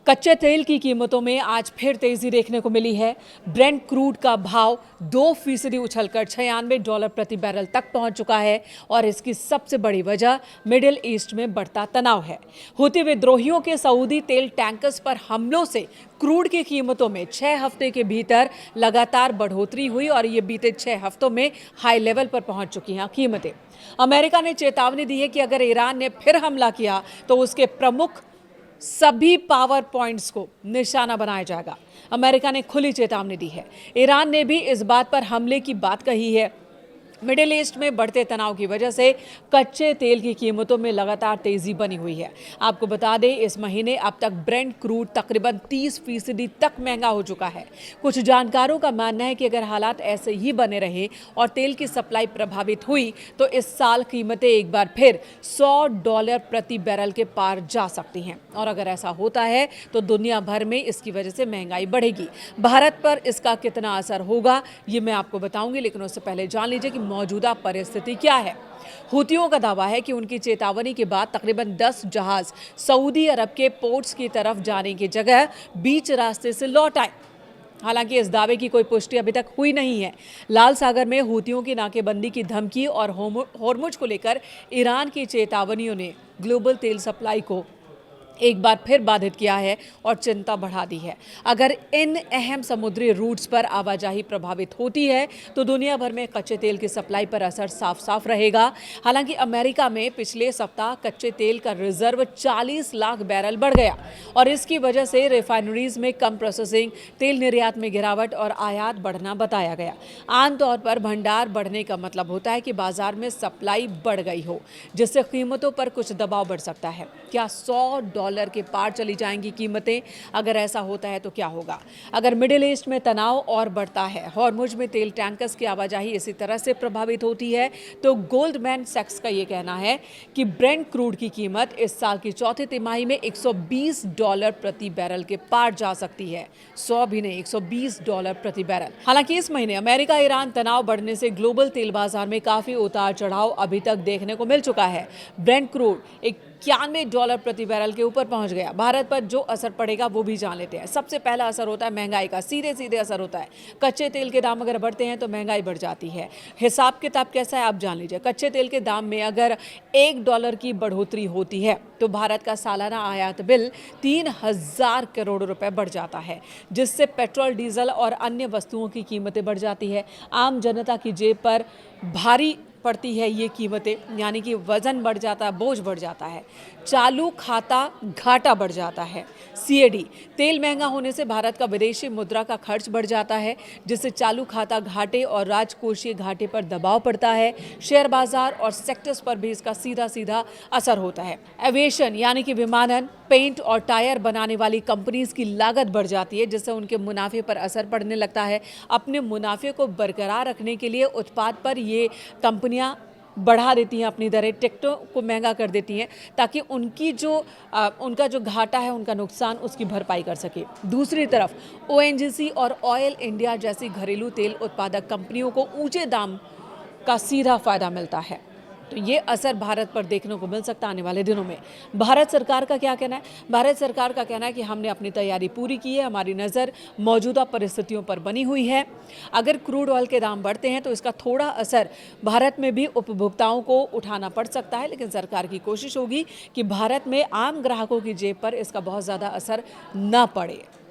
कच्चे तेल की कीमतों में आज फिर तेजी देखने को मिली है। ब्रेंट क्रूड का भाव 2% उछलकर $96 प्रति बैरल तक पहुंच चुका है और इसकी सबसे बड़ी वजह मिडिल ईस्ट में बढ़ता तनाव है। हूती विद्रोहियों के सऊदी तेल टैंकर्स पर हमलों से क्रूड की कीमतों में 6 हफ्ते के भीतर लगातार बढ़ोतरी हुई और ये बीते 6 हफ्तों में हाई लेवल पर पहुंच चुकी हैं कीमतें। अमेरिका ने चेतावनी दी है कि अगर ईरान ने फिर हमला किया तो उसके प्रमुख सभी पावर पॉइंट्स को निशाना बनाया जाएगा। अमेरिका ने खुली चेतावनी दी है। ईरान ने भी इस बात पर हमले की बात कही है। मिडिल ईस्ट में बढ़ते तनाव की वजह से कच्चे तेल की कीमतों में लगातार तेजी बनी हुई है। आपको बता दें, इस महीने अब तक ब्रेंट क्रूड तकरीबन 30% तक महंगा हो चुका है। कुछ जानकारों का मानना है कि अगर हालात ऐसे ही बने रहे और तेल की सप्लाई प्रभावित हुई तो इस साल कीमतें एक बार फिर $100 प्रति बैरल के पार जा सकती हैं और अगर ऐसा होता है तो दुनिया भर में इसकी वजह से महंगाई बढ़ेगी। भारत पर इसका कितना असर होगा ये मैं आपको बताऊंगी, लेकिन उससे पहले जान लीजिए कि मौजूदा परिस्थिति क्या है। हूतियों का दावा है कि उनकी चेतावनी के बाद तकरीबन 10 जहाज सऊदी अरब के पोर्ट्स की तरफ जाने की जगह बीच रास्ते से लौट आए। हालांकि इस दावे की कोई पुष्टि अभी तक हुई नहीं है। लाल सागर में हूतियों की नाकेबंदी की धमकी और होर्मुज को लेकर ईरान की चेतावनियों ने ग्लोबल तेल सप्लाई को एक बार फिर बाधित किया है और चिंता बढ़ा दी है। अगर इन अहम समुद्री रूट्स पर आवाजाही प्रभावित होती है तो दुनिया भर में कच्चे तेल की सप्लाई पर असर साफ साफ रहेगा। हालांकि अमेरिका में पिछले सप्ताह कच्चे तेल का रिजर्व 40 लाख बैरल बढ़ गया और इसकी वजह से रिफाइनरीज में कम प्रोसेसिंग, तेल निर्यात में गिरावट और आयात बढ़ना बताया गया। आमतौर पर भंडार बढ़ने का मतलब होता है कि बाजार में सप्लाई बढ़ गई हो, जिससे कीमतों पर कुछ दबाव बढ़ सकता है। क्या $100 के पार चली जाएंगी कीमतें? अगर ऐसा होता है तो क्या होगा? अगर मिडिल ईस्ट में तनाव और बढ़ता है, हॉर्मुज में तेल टैंकर्स की आवाजाही इसी तरह से प्रभावित होती है, तो गोल्डमैन सैक्स का ये कहना है कि ब्रेंट क्रूड की कीमत इस साल की चौथी तिमाही में $120 प्रति बैरल के पार जा सकती है। 100 भी नहीं, $120 प्रति बैरल। हालांकि इस महीने अमेरिका ईरान तनाव बढ़ने से ग्लोबल तेल बाजार में काफी उतार चढ़ाव अभी तक देखने को मिल चुका है। ब्रेंट क्रूड $91 प्रति बैरल के ऊपर पहुंच गया। भारत पर जो असर पड़ेगा वो भी जान लेते हैं। सबसे पहला असर होता है महंगाई का, सीधे सीधे असर होता है। कच्चे तेल के दाम अगर बढ़ते हैं तो महंगाई बढ़ जाती है। हिसाब किताब कैसा है आप जान लीजिए। कच्चे तेल के दाम में अगर $1 की बढ़ोतरी होती है तो भारत का सालाना आयात बिल 3000 करोड़ रुपए बढ़ जाता है, जिससे पेट्रोल, डीजल और अन्य वस्तुओं की कीमतें बढ़ जाती है। आम जनता की जेब पर भारी पड़ती है ये कीमतें, यानी कि वजन बढ़ जाता है, बोझ बढ़ जाता है। चालू खाता घाटा बढ़ जाता है। सीएडी, तेल महंगा होने से भारत का विदेशी मुद्रा का खर्च बढ़ जाता है, जिससे चालू खाता घाटे और राजकोषीय घाटे पर दबाव पड़ता है। शेयर बाजार और सेक्टर्स पर भी इसका सीधा सीधा असर होता है। एविएशन यानी कि विमानन, पेंट और टायर बनाने वाली कंपनीज की लागत बढ़ जाती है, जिससे उनके मुनाफे पर असर पड़ने लगता है। अपने मुनाफे को बरकरार रखने के लिए उत्पाद पर ये कंपनियां बढ़ा देती हैं अपनी दरें, टिकटों को महंगा कर देती हैं ताकि उनका जो घाटा है, उनका नुकसान, उसकी भरपाई कर सके। दूसरी तरफ ओएनजीसी और ऑयल इंडिया जैसी घरेलू तेल उत्पादक कंपनियों को ऊंचे दाम का सीधा फायदा मिलता है। तो ये असर भारत पर देखने को मिल सकता है आने वाले दिनों में। भारत सरकार का क्या कहना है? भारत सरकार का कहना है कि हमने अपनी तैयारी पूरी की है, हमारी नज़र मौजूदा परिस्थितियों पर बनी हुई है। अगर क्रूड ऑयल के दाम बढ़ते हैं तो इसका थोड़ा असर भारत में भी उपभोक्ताओं को उठाना पड़ सकता है, लेकिन सरकार की कोशिश होगी कि भारत में आम ग्राहकों की जेब पर इसका बहुत ज़्यादा असर न पड़े।